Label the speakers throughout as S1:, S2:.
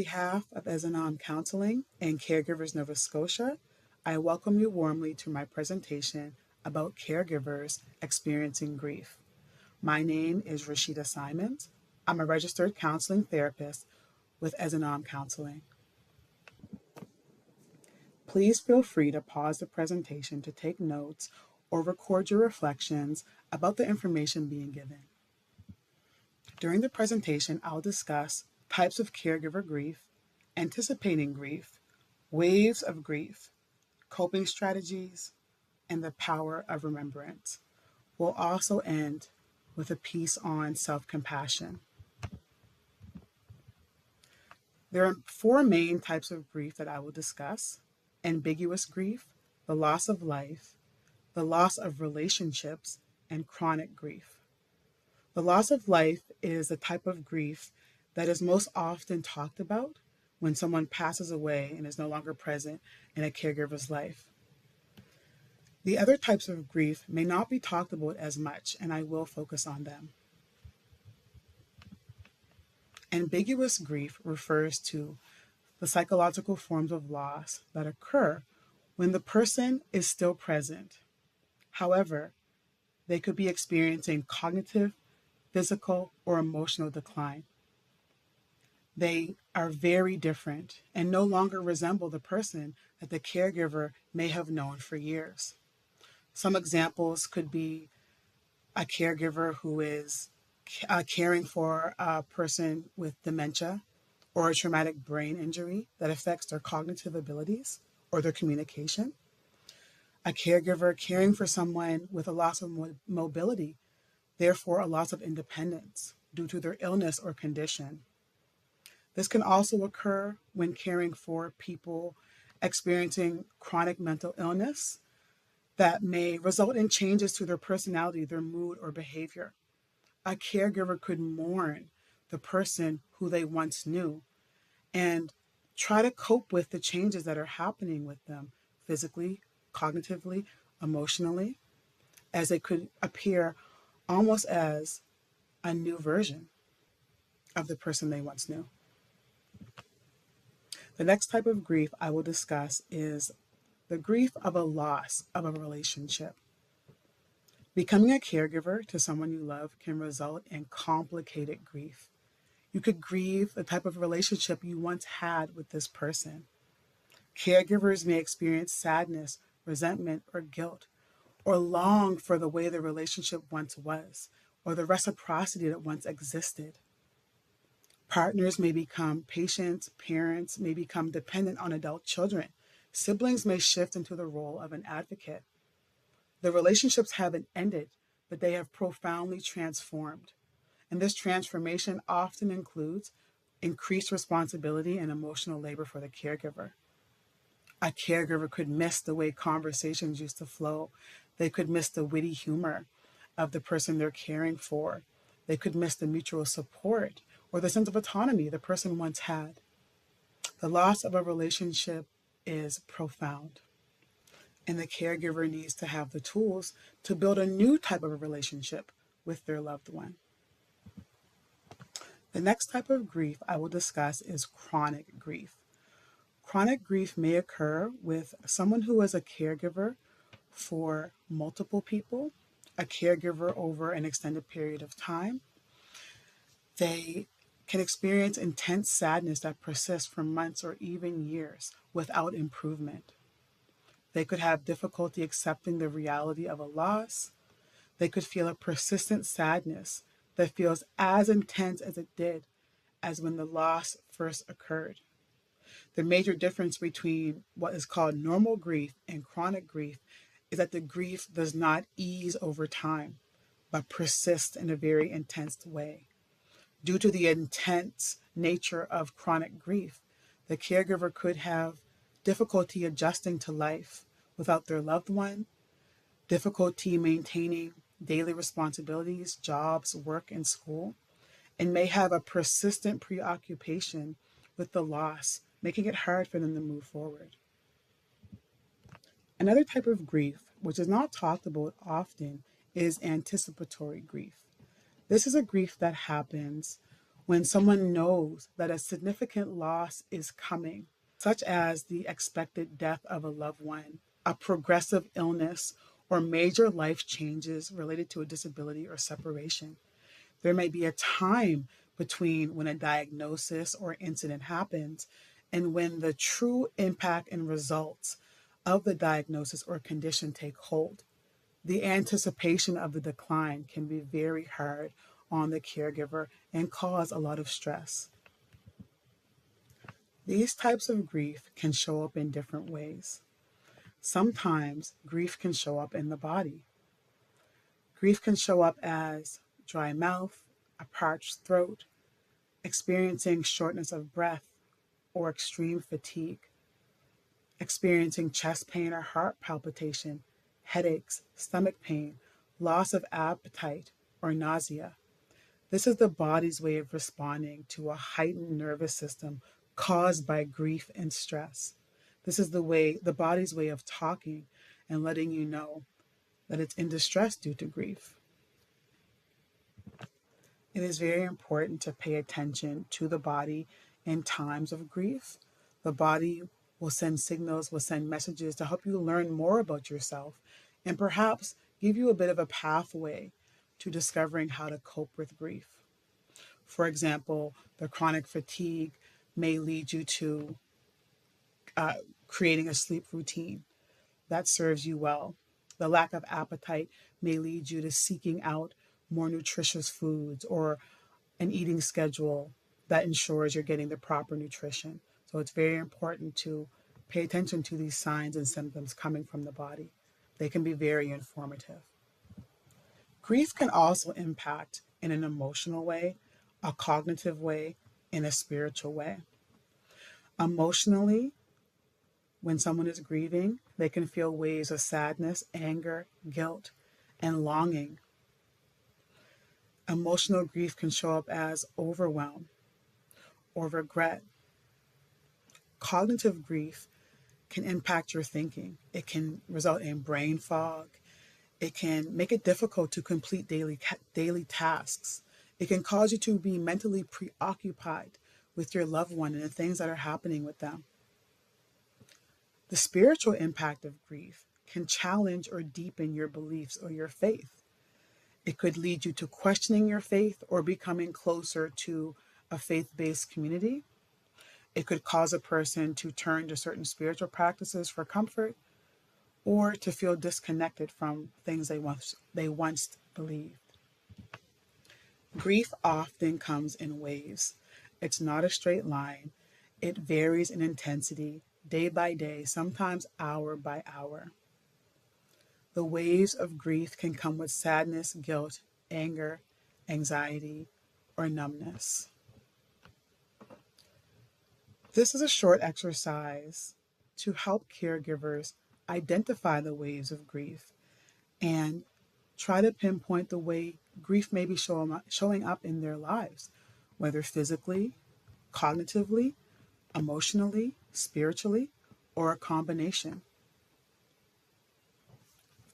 S1: behalf of Esinam Counselling and Caregivers Nova Scotia, I welcome you warmly to my presentation about caregivers experiencing grief. My name is Rashida Symonds. I'm a registered counseling therapist with Esinam Counselling. Please feel free to pause the presentation to take notes or record your reflections about the information being given. During the presentation, I'll discuss types of caregiver grief, anticipating grief, waves of grief, coping strategies, and the power of remembrance. We'll also end with a piece on self-compassion. There are four main types of grief that I will discuss: ambiguous grief, the loss of life, the loss of relationships, and chronic grief. The loss of life is the type of grief that is most often talked about when someone passes away and is no longer present in a caregiver's life. The other types of grief may not be talked about as much, and I will focus on them. Ambiguous grief refers to the psychological forms of loss that occur when the person is still present. However, they could be experiencing cognitive, physical, or emotional decline. They are very different and no longer resemble the person that the caregiver may have known for years. Some examples could be a caregiver who is caring for a person with dementia or a traumatic brain injury that affects their cognitive abilities or their communication. A caregiver caring for someone with a loss of mobility, therefore a loss of independence due to their illness or condition. This can also occur when caring for people experiencing chronic mental illness that may result in changes to their personality, their mood, or behavior. A caregiver could mourn the person who they once knew and try to cope with the changes that are happening with them physically, cognitively, emotionally, as they could appear almost as a new version of the person they once knew. The next type of grief I will discuss is the grief of a loss of a relationship. Becoming a caregiver to someone you love can result in complicated grief. You could grieve the type of relationship you once had with this person. Caregivers may experience sadness, resentment, or guilt, or long for the way the relationship once was, or the reciprocity that once existed. Partners may become patients, parents may become dependent on adult children. Siblings may shift into the role of an advocate. The relationships haven't ended, but they have profoundly transformed. And this transformation often includes increased responsibility and emotional labor for the caregiver. A caregiver could miss the way conversations used to flow. They could miss the witty humor of the person they're caring for. They could miss the mutual support or the sense of autonomy the person once had. The loss of a relationship is profound, and the caregiver needs to have the tools to build a new type of a relationship with their loved one. The next type of grief I will discuss is chronic grief. Chronic grief may occur with someone who is a caregiver for multiple people, a caregiver over an extended period of time. They can experience intense sadness that persists for months or even years without improvement. They could have difficulty accepting the reality of a loss. They could feel a persistent sadness that feels as intense as it did as when the loss first occurred. The major difference between what is called normal grief and chronic grief is that the grief does not ease over time, but persists in a very intense way. Due to the intense nature of chronic grief, the caregiver could have difficulty adjusting to life without their loved one, difficulty maintaining daily responsibilities, jobs, work, and school, and may have a persistent preoccupation with the loss, making it hard for them to move forward. Another type of grief, which is not talked about often, is anticipatory grief. This is a grief that happens When someone knows that a significant loss is coming, such as the expected death of a loved one, a progressive illness, or major life changes related to a disability or separation. There may be a time between when a diagnosis or incident happens and when the true impact and results of the diagnosis or condition take hold. The anticipation of the decline can be very hard on the caregiver and cause a lot of stress. These types of grief can show up in different ways. Sometimes grief can show up in the body. Grief can show up as dry mouth, a parched throat, experiencing shortness of breath or extreme fatigue, experiencing chest pain or heart palpitation, headaches, stomach pain, loss of appetite, or nausea. This is the body's way of responding to a heightened nervous system caused by grief and stress. This is the body's way of talking and letting you know that it's in distress due to grief. It is very important to pay attention to the body in times of grief. The body will send signals, will send messages to help you learn more about yourself and perhaps give you a bit of a pathway to discovering how to cope with grief. For example, the chronic fatigue may lead you to creating a sleep routine that serves you well. The lack of appetite may lead you to seeking out more nutritious foods or an eating schedule that ensures you're getting the proper nutrition. So it's very important to pay attention to these signs and symptoms coming from the body. They can be very informative. Grief can also impact in an emotional way, a cognitive way, and a spiritual way. Emotionally, when someone is grieving, they can feel waves of sadness, anger, guilt, and longing. Emotional grief can show up as overwhelm or regret. Cognitive grief can impact your thinking. It can result in brain fog. It can make it difficult to complete daily tasks. It can cause you to be mentally preoccupied with your loved one and the things that are happening with them. The spiritual impact of grief can challenge or deepen your beliefs or your faith. It could lead you to questioning your faith or becoming closer to a faith-based community. It could cause a person to turn to certain spiritual practices for comfort or to feel disconnected from things they once believed. Grief often comes in waves. It's not a straight line. It varies in intensity, day by day, sometimes hour by hour. The waves of grief can come with sadness, guilt, anger, anxiety, or numbness. This is a short exercise to help caregivers identify the waves of grief and try to pinpoint the way grief may be showing up in their lives, whether physically, cognitively, emotionally, spiritually, or a combination.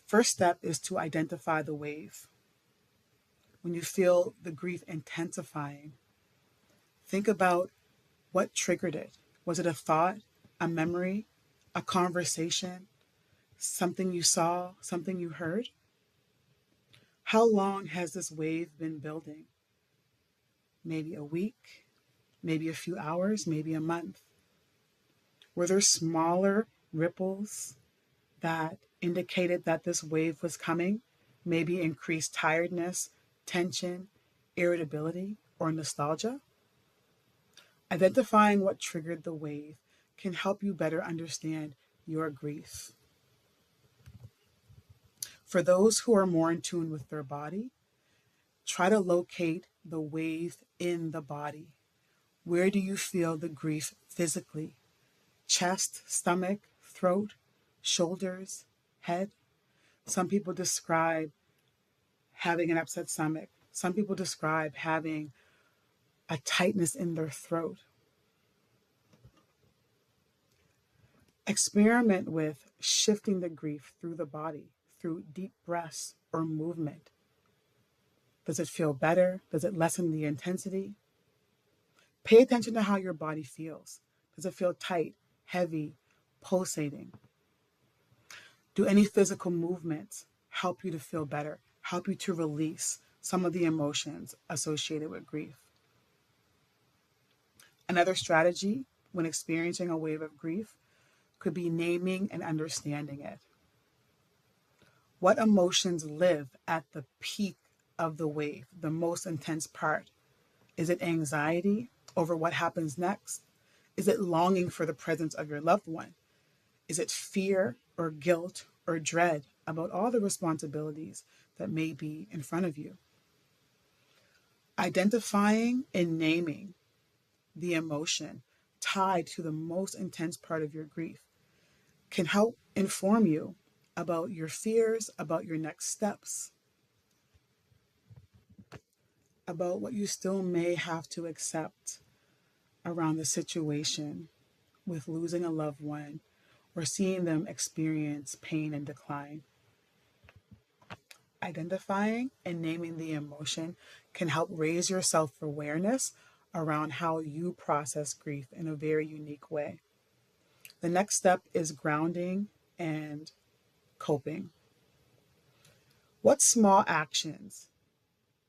S1: First step is to identify the wave. When you feel the grief intensifying, think about what triggered it. Was it a thought, a memory, a conversation, something you saw, something you heard? How long has this wave been building? Maybe a week, maybe a few hours, maybe a month. Were there smaller ripples that indicated that this wave was coming? Maybe increased tiredness, tension, irritability, or nostalgia? Identifying what triggered the wave can help you better understand your grief. For those who are more in tune with their body, try to locate the wave in the body. Where do you feel the grief physically? Chest, stomach, throat, shoulders, head? Some people describe having an upset stomach. Some people describe having a tightness in their throat. Experiment with shifting the grief through the body, through deep breaths or movement. Does it feel better? Does it lessen the intensity? Pay attention to how your body feels. Does it feel tight, heavy, pulsating? Do any physical movements help you to feel better, help you to release some of the emotions associated with grief? Another strategy when experiencing a wave of grief could be naming and understanding it. What emotions live at the peak of the wave, the most intense part? Is it anxiety over what happens next? Is it longing for the presence of your loved one? Is it fear or guilt or dread about all the responsibilities that may be in front of you? Identifying and naming the emotion tied to the most intense part of your grief can help inform you about your fears, about your next steps, about what you still may have to accept around the situation with losing a loved one or seeing them experience pain and decline. Identifying and naming the emotion can help raise your self awareness around how you process grief in a very unique way. The next step is grounding and coping. What small actions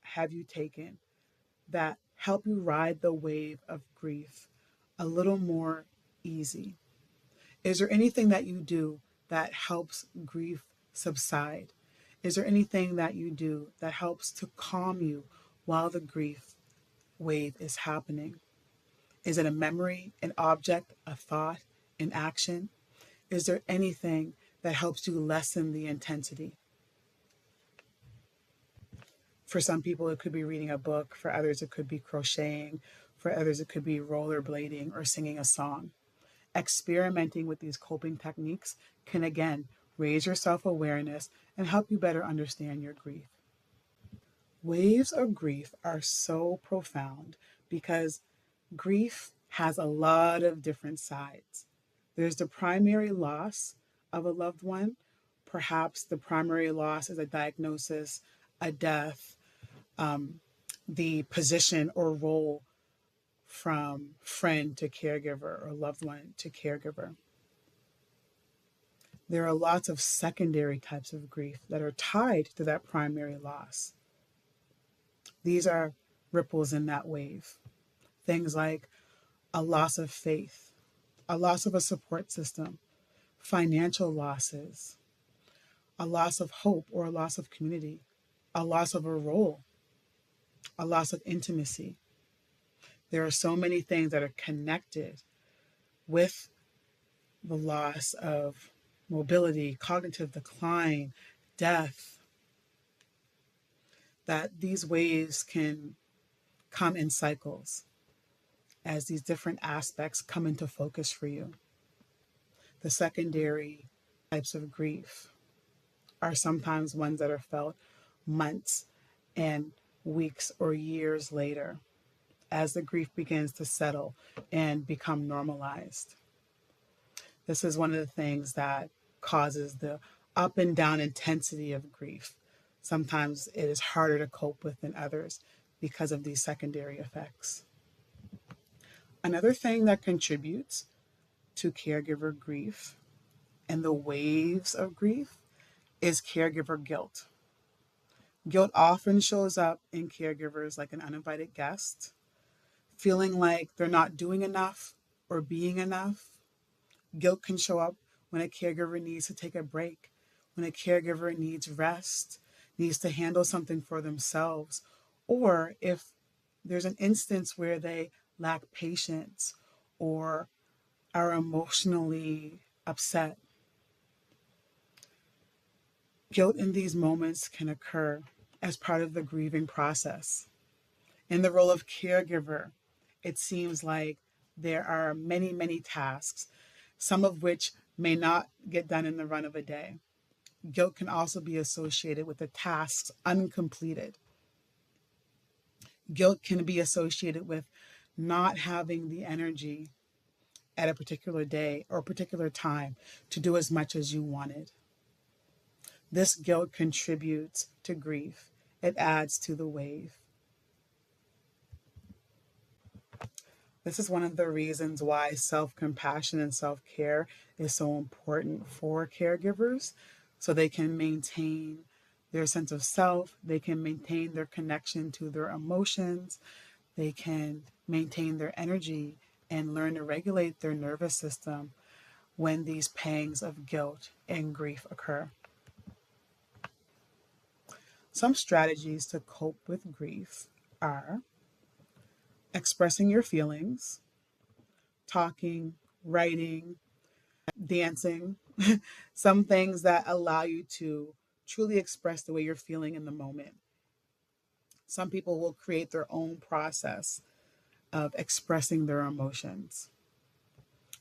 S1: have you taken that help you ride the wave of grief a little more easy? Is there anything that you do that helps grief subside? Is there anything that you do that helps to calm you while the grief wave is happening? Is it a memory, an object, a thought, an action? Is there anything that helps you lessen the intensity? For some people, it could be reading a book. For others, it could be crocheting. For others, it could be rollerblading or singing a song. Experimenting with these coping techniques can again raise your self awareness and help you better understand your grief. Waves of grief are so profound because grief has a lot of different sides. There's the primary loss of a loved one. Perhaps the primary loss is a diagnosis, a death, the position or role from friend to caregiver or loved one to caregiver. There are lots of secondary types of grief that are tied to that primary loss. These are ripples in that wave. Things like a loss of faith, a loss of a support system, financial losses, a loss of hope or a loss of community, a loss of a role, a loss of intimacy. There are so many things that are connected with the loss of mobility, cognitive decline, death, that these waves can come in cycles as these different aspects come into focus for you. The secondary types of grief are sometimes ones that are felt months and weeks or years later as the grief begins to settle and become normalized. This is one of the things that causes the up and down intensity of grief. Sometimes it is harder to cope with than others because of these secondary effects. Another thing that contributes to caregiver grief and the waves of grief is caregiver guilt. Guilt often shows up in caregivers like an uninvited guest, feeling like they're not doing enough or being enough. Guilt can show up when a caregiver needs to take a break, when a caregiver needs rest, needs to handle something for themselves, or if there's an instance where they lack patience or are emotionally upset. Guilt in these moments can occur as part of the grieving process. In the role of caregiver, it seems like there are many, many tasks, some of which may not get done in the run of a day. Guilt can also be associated with the tasks uncompleted. Guilt can be associated with not having the energy at a particular day or a particular time to do as much as you wanted. This guilt contributes to grief. It adds to the wave. This is one of the reasons why self-compassion and self-care is so important for caregivers, so they can maintain their sense of self, they can maintain their connection to their emotions, they can maintain their energy and learn to regulate their nervous system when these pangs of guilt and grief occur. Some strategies to cope with grief are expressing your feelings, talking, writing, dancing, some things that allow you to truly express the way you're feeling in the moment. Some people will create their own process of expressing their emotions.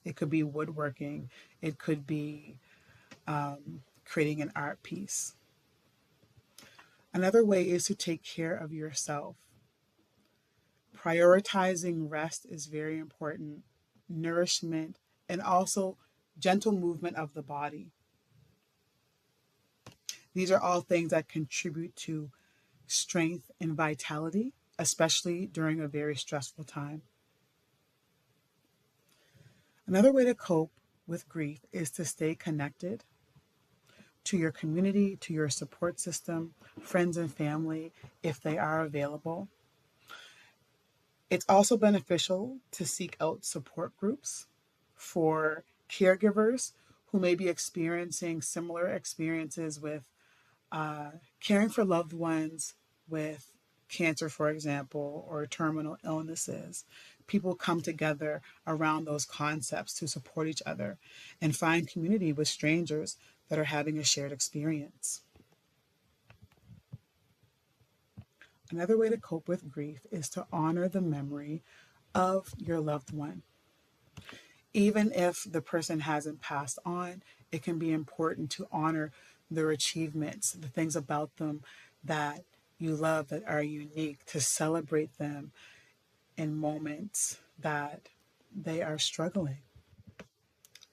S1: It could be woodworking, it could be creating an art piece. Another way is to take care of yourself. Prioritizing rest is very important, nourishment, and also gentle movement of the body. These are all things that contribute to strength and vitality, especially during a very stressful time. Another way to cope with grief is to stay connected to your community, to your support system, friends and family, if they are available. It's also beneficial to seek out support groups for caregivers who may be experiencing similar experiences with caring for loved ones with cancer, for example, or terminal illnesses. People come together around those concepts to support each other and find community with strangers that are having a shared experience. Another way to cope with grief is to honor the memory of your loved one. Even if the person hasn't passed on, it can be important to honor their achievements, the things about them that you love that are unique, to celebrate them in moments that they are struggling.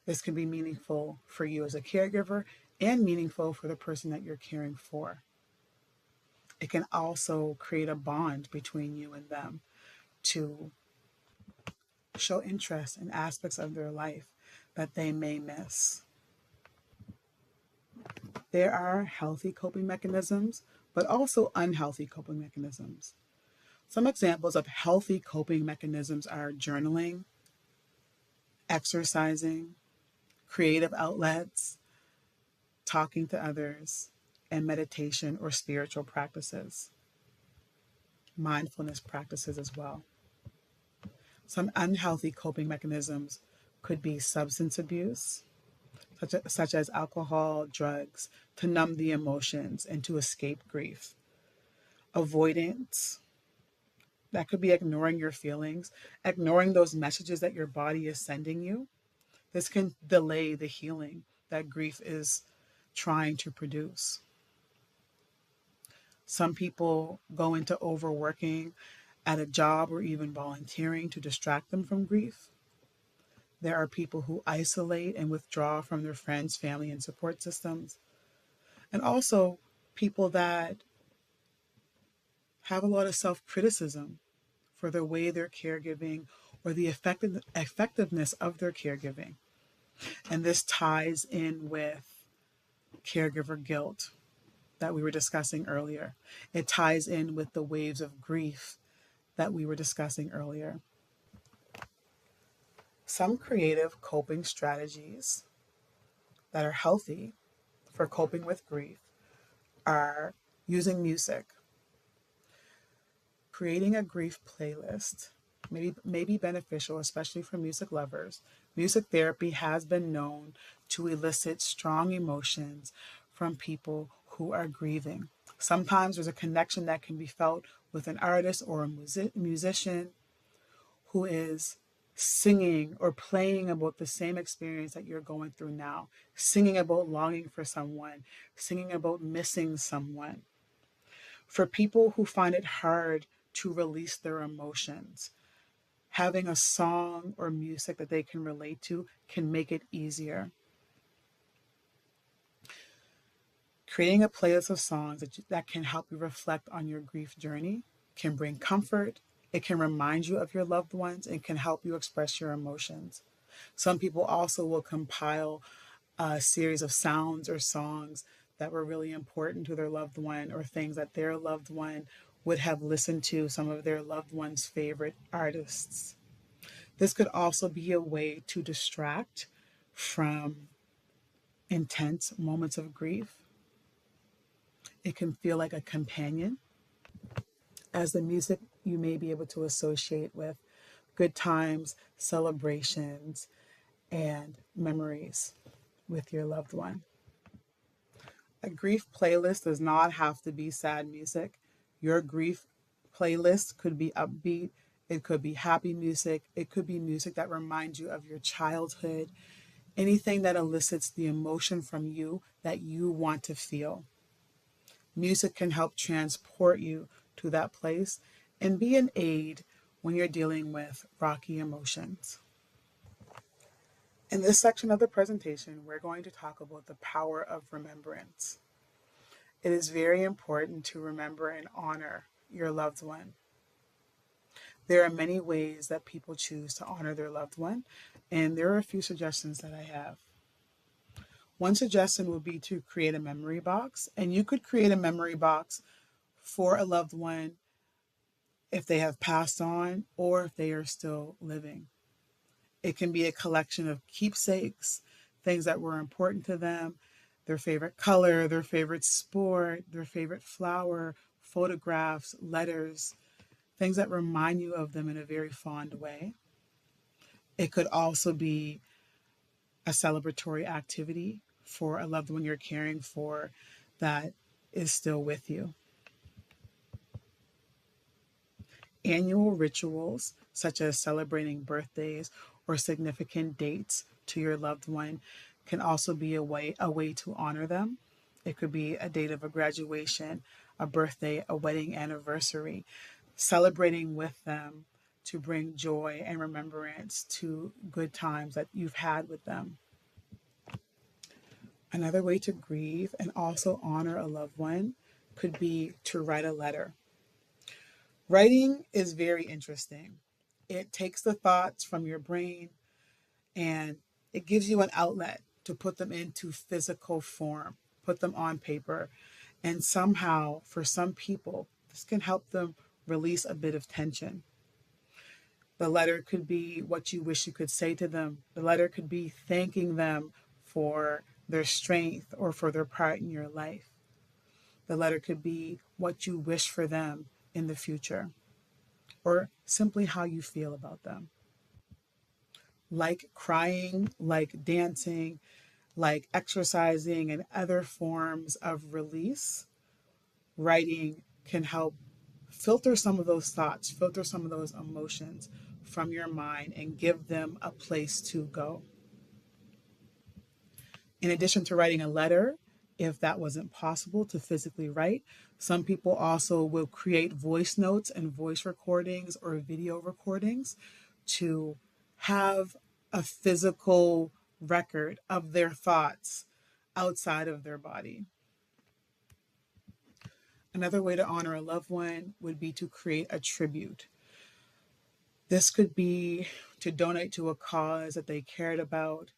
S1: This can be meaningful for you as a caregiver and meaningful for the person that you're caring for. It can also create a bond between you and them to show interest in aspects of their life that they may miss. There are healthy coping mechanisms, but also unhealthy coping mechanisms. Some examples of healthy coping mechanisms are journaling, exercising, creative outlets, talking to others, and meditation or spiritual practices, mindfulness practices as well. Some unhealthy coping mechanisms could be substance abuse, such as alcohol, drugs, to numb the emotions and to escape grief. Avoidance, that could be ignoring your feelings, ignoring those messages that your body is sending you. This can delay the healing that grief is trying to produce. Some people go into overworking at a job or even volunteering to distract them from grief. There are people who isolate and withdraw from their friends, family, and support systems. And also people that have a lot of self-criticism for the way they're caregiving or the effectiveness of their caregiving. And this ties in with caregiver guilt that we were discussing earlier. It ties in with the waves of grief that we were discussing earlier. Some creative coping strategies that are healthy for coping with grief are using music. Creating a grief playlist may be beneficial, especially for music lovers. Music therapy has been known to elicit strong emotions from people who are grieving. Sometimes there's a connection that can be felt with an artist or a musician who is singing or playing about the same experience that you're going through now, singing about longing for someone, singing about missing someone. For people who find it hard to release their emotions, having a song or music that they can relate to can make it easier. Creating a playlist of songs that can help you reflect on your grief journey can bring comfort It can remind you of your loved ones and can help you express your emotions. Some people also will compile a series of sounds or songs that were really important to their loved one or things that their loved one would have listened to, some of their loved one's favorite artists. This could also be a way to distract from intense moments of grief. It can feel like a companion, as the music you may be able to associate with good times, celebrations, and memories with your loved one. A grief playlist does not have to be sad music. Your grief playlist could be upbeat, it could be happy music, it could be music that reminds you of your childhood, anything that elicits the emotion from you that you want to feel. Music can help transport you to that place and be an aid when you're dealing with rocky emotions. In this section of the presentation, we're going to talk about the power of remembrance. It is very important to remember and honor your loved one. There are many ways that people choose to honor their loved one, and there are a few suggestions that I have. One suggestion would be to create a memory box, and you could create a memory box for a loved one if they have passed on or if they are still living. It can be a collection of keepsakes, things that were important to them, their favorite color, their favorite sport, their favorite flower, photographs, letters, things that remind you of them in a very fond way. It could also be a celebratory activity for a loved one you're caring for that is still with you. Annual rituals, such as celebrating birthdays or significant dates to your loved one, can also be a way to honor them. It could be a date of a graduation, a birthday, a wedding anniversary, celebrating with them to bring joy and remembrance to good times that you've had with them. Another way to grieve and also honor a loved one could be to write a letter. Writing is very interesting. It takes the thoughts from your brain and it gives you an outlet to put them into physical form, put them on paper. And somehow, for some people, this can help them release a bit of tension. The letter could be what you wish you could say to them. The letter could be thanking them for their strength or for their part in your life. The letter could be what you wish for them in the future, or simply how you feel about them. Like crying, like dancing, like exercising, and other forms of release, writing can help filter some of those thoughts, filter some of those emotions from your mind and give them a place to go. In addition to writing a letter, if that wasn't possible to physically write, some people also will create voice notes and voice recordings or video recordings to have a physical record of their thoughts outside of their body. Another way to honor a loved one would be to create a tribute. This could be to donate to a cause that they cared about.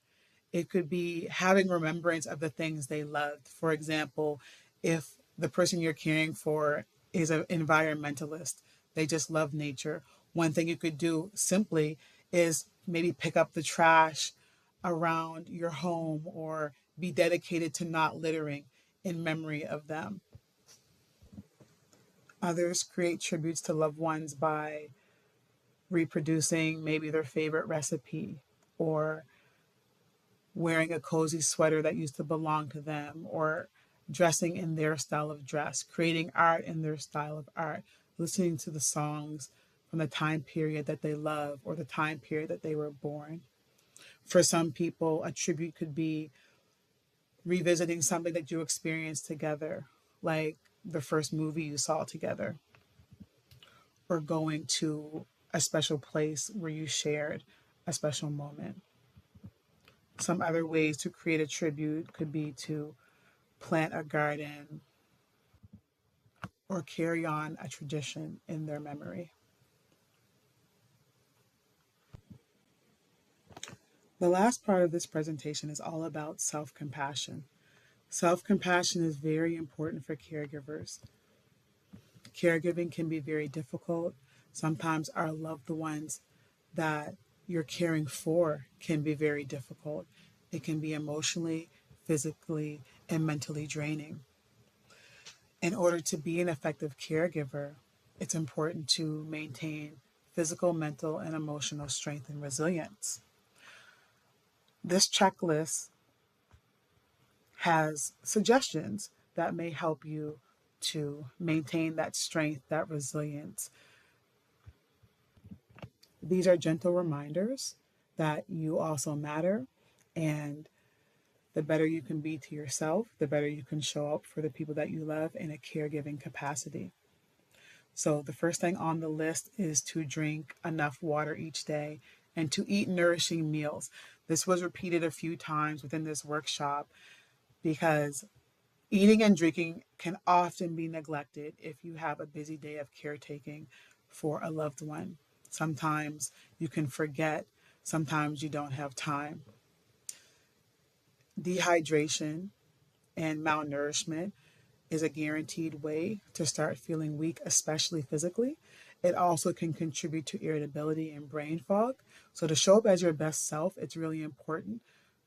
S1: It could be having remembrance of the things they loved. For example, if the person you're caring for is an environmentalist, they just love nature. One thing you could do simply is maybe pick up the trash around your home or be dedicated to not littering in memory of them. Others create tributes to loved ones by reproducing maybe their favorite recipe or wearing a cozy sweater that used to belong to them or dressing in their style of dress, creating art in their style of art, listening to the songs from the time period that they love or the time period that they were born. For some people, a tribute could be revisiting something that you experienced together, like the first movie you saw together, or going to a special place where you shared a special moment. Some other ways to create a tribute could be to plant a garden or carry on a tradition in their memory. The last part of this presentation is all about self-compassion. Self-compassion is very important for caregivers. Caregiving can be very difficult. Sometimes our loved ones that you're caring for can be very difficult. It can be emotionally, physically, and mentally draining. In order to be an effective caregiver, it's important to maintain physical, mental, and emotional strength and resilience. This checklist has suggestions that may help you to maintain that strength, that resilience. These are gentle reminders that you also matter, and the better you can be to yourself, the better you can show up for the people that you love in a caregiving capacity. So, the first thing on the list is to drink enough water each day and to eat nourishing meals. This was repeated a few times within this workshop because eating and drinking can often be neglected if you have a busy day of caretaking for a loved one. Sometimes you can forget, sometimes you don't have time. Dehydration and malnourishment is a guaranteed way to start feeling weak, especially physically. It also can contribute to irritability and brain fog. So, to show up as your best self, it's really important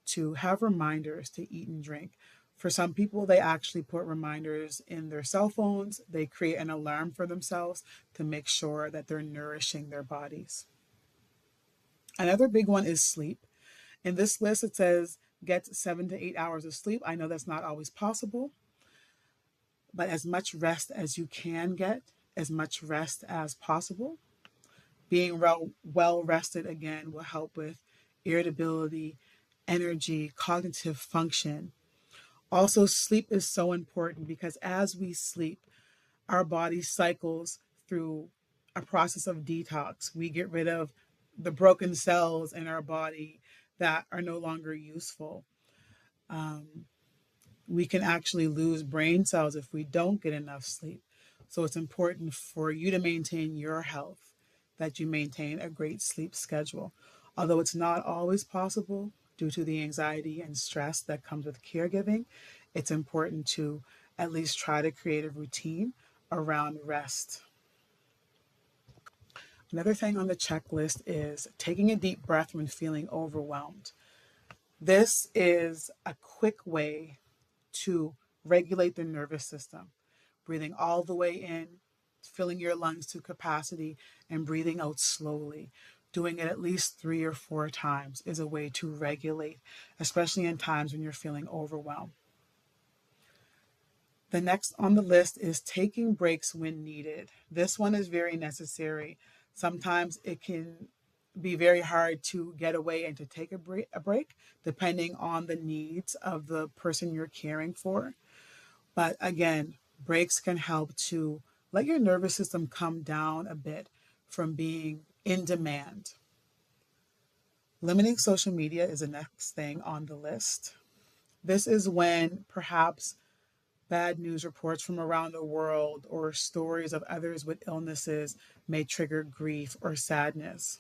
S1: to have reminders to eat and drink. For some people, they actually put reminders in their cell phones. They create an alarm for themselves to make sure that they're nourishing their bodies. Another big one is sleep. In this list, it says get 7 to 8 hours of sleep. I know that's not always possible, but as much rest as you can get, as much rest as possible. Being well rested again will help with irritability, energy, cognitive function. Also, sleep is so important because as we sleep, our body cycles through a process of detox. We get rid of the broken cells in our body that are no longer useful. We can actually lose brain cells if we don't get enough sleep. So it's important for you to maintain your health that you maintain a great sleep schedule. Although it's not always possible due to the anxiety and stress that comes with caregiving, it's important to at least try to create a routine around rest. Another thing on the checklist is taking a deep breath when feeling overwhelmed. This is a quick way to regulate the nervous system. Breathing all the way in, filling your lungs to capacity, and breathing out slowly. Doing it at least 3 or 4 times is a way to regulate, especially in times when you're feeling overwhelmed. The next on the list is taking breaks when needed. This one is very necessary. Sometimes it can be very hard to get away and to take a break depending on the needs of the person you're caring for. But again, breaks can help to let your nervous system come down a bit from being in demand. Limiting social media is the next thing on the list. This is when perhaps bad news reports from around the world or stories of others with illnesses may trigger grief or sadness.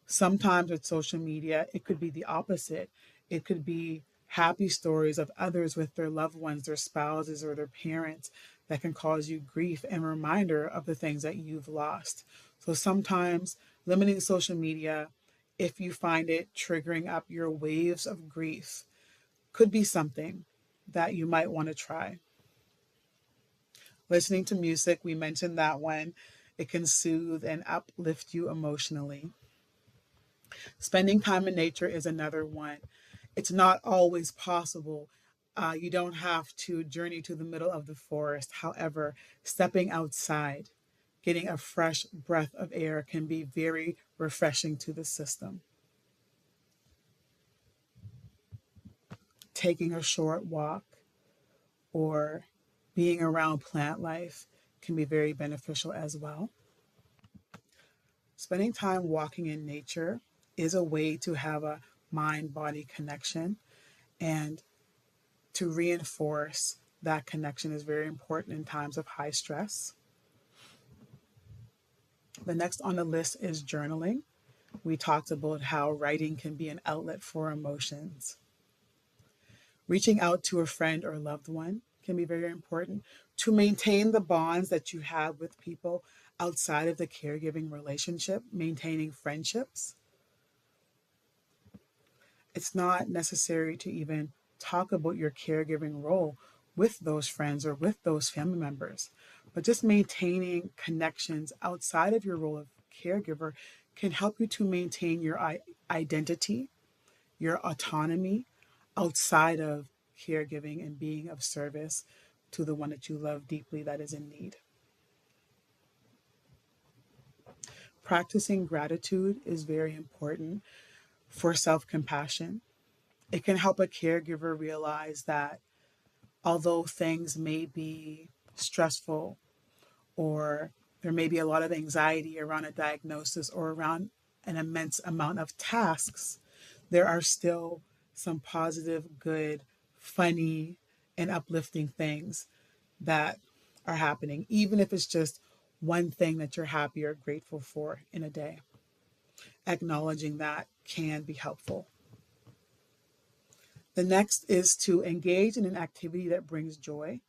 S1: Sometimes with social media, it could be the opposite. It could be happy stories of others with their loved ones, their spouses, or their parents that can cause you grief and reminder of the things that you've lost. So sometimes limiting social media, if you find it triggering up your waves of grief, could be something that you might want to try. Listening to music, we mentioned that one. It can soothe and uplift you emotionally. Spending time in nature is another one. It's not always possible. You don't have to journey to the middle of the forest. However, stepping outside, getting a fresh breath of air can be very refreshing to the system. Taking a short walk or being around plant life can be very beneficial as well. Spending time walking in nature is a way to have a mind body connection, and to reinforce that connection is very important in times of high stress. The next on the list is journaling. We talked about how writing can be an outlet for emotions. Reaching out to a friend or loved one can be very important to maintain the bonds that you have with people outside of the caregiving relationship, maintaining friendships. It's not necessary to even talk about your caregiving role with those friends or with those family members, but just maintaining connections outside of your role of caregiver can help you to maintain your identity, your autonomy outside of caregiving and being of service to the one that you love deeply that is in need. Practicing gratitude is very important for self compassion. It can help a caregiver realize that although things may be stressful or there may be a lot of anxiety around a diagnosis or around an immense amount of tasks, there are still some positive, good, funny, and uplifting things that are happening, even if it's just one thing that you're happy or grateful for in a day. Acknowledging that can be helpful. The next is to engage in an activity that brings joy.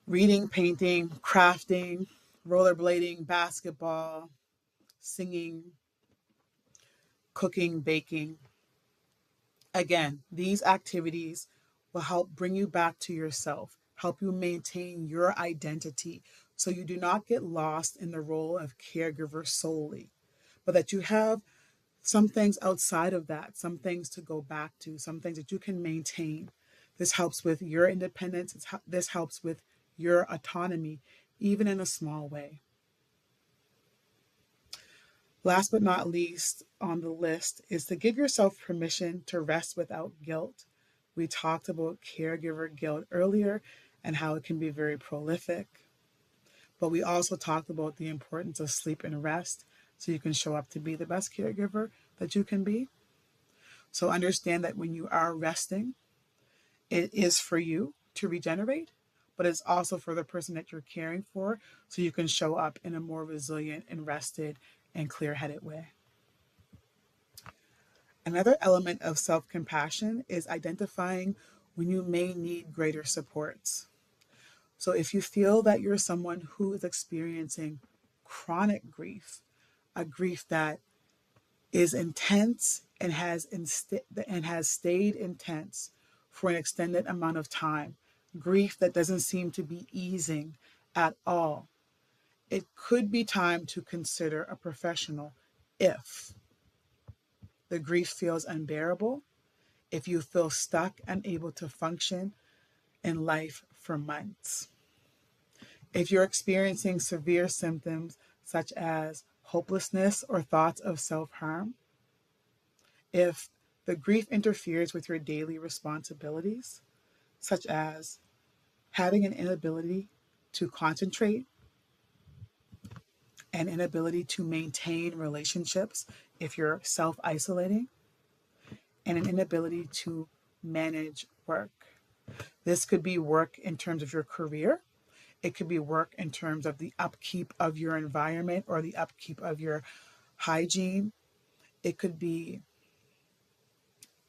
S1: Reading, painting, crafting, rollerblading, basketball, singing, cooking, baking. Again, these activities will help bring you back to yourself, help you maintain your identity so you do not get lost in the role of caregiver solely, but that you have some things outside of that, some things to go back to, some things that you can maintain. This helps with your independence. This helps with your autonomy, even in a small way. Last but not least on the list is to give yourself permission to rest without guilt. We talked about caregiver guilt earlier and how it can be very prolific, but we also talked about the importance of sleep and rest so you can show up to be the best caregiver that you can be. So understand that when you are resting, it is for you to regenerate, but it's also for the person that you're caring for so you can show up in a more resilient and rested and clear-headed way. Another element of self-compassion is identifying when you may need greater supports. So if you feel that you're someone who is experiencing chronic grief, a grief that is intense and has stayed intense for an extended amount of time, grief that doesn't seem to be easing at all, it could be time to consider a professional if the grief feels unbearable, if you feel stuck, unable to function in life for months. If you're experiencing severe symptoms such as hopelessness or thoughts of self-harm, if the grief interferes with your daily responsibilities, such as having an inability to concentrate, an inability to maintain relationships if you're self-isolating, and an inability to manage work. This could be work in terms of your career. It could be work in terms of the upkeep of your environment or the upkeep of your hygiene. It could be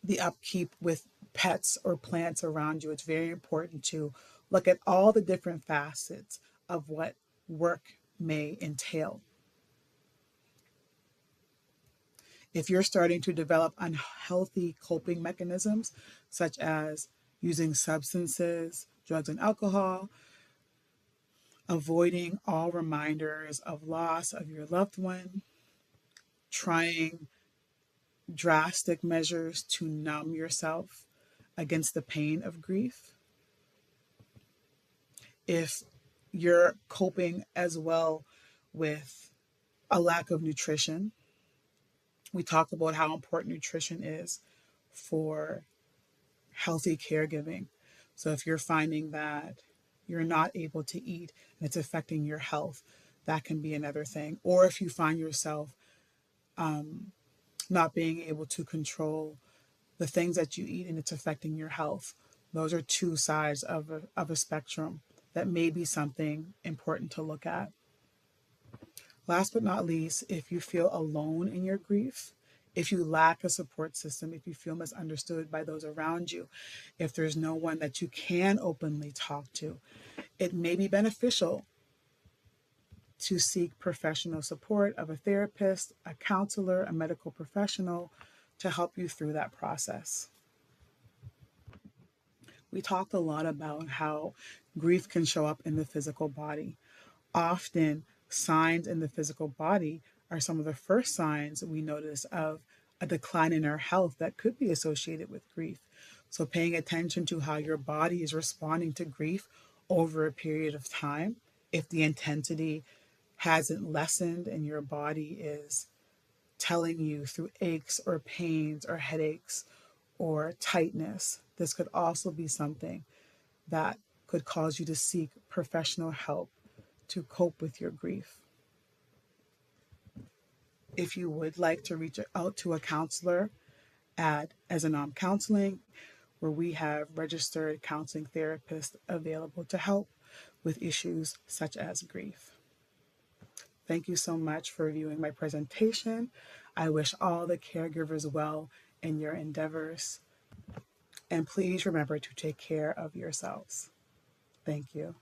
S1: the upkeep with pets or plants around you. It's very important to look at all the different facets of what work may entail. If you're starting to develop unhealthy coping mechanisms, such as using substances, drugs, and alcohol, avoiding all reminders of loss of your loved one, trying drastic measures to numb yourself against the pain of grief, if you're coping as well with a lack of nutrition, we talked about how important nutrition is for healthy caregiving. So if you're finding that you're not able to eat and it's affecting your health, that can be another thing. Or if you find yourself not being able to control the things that you eat and it's affecting your health, those are two sides of a spectrum that may be something important to look at. Last but not least, if you feel alone in your grief, if you lack a support system, if you feel misunderstood by those around you, if there's no one that you can openly talk to, it may be beneficial to seek professional support of a therapist, a counselor, a medical professional to help you through that process. We talked a lot about how grief can show up in the physical body. Often, signs in the physical body are some of the first signs we notice of a decline in our health that could be associated with grief. So, paying attention to how your body is responding to grief over a period of time, if the intensity hasn't lessened and your body is telling you through aches or pains or headaches or tightness, this could also be something that could cause you to seek professional help to cope with your grief. If you would like to reach out to a counselor at Esinam Counselling, where we have registered counseling therapists available to help with issues such as grief. Thank you so much for viewing my presentation. I wish all the caregivers well in your endeavors. And please remember to take care of yourselves. Thank you.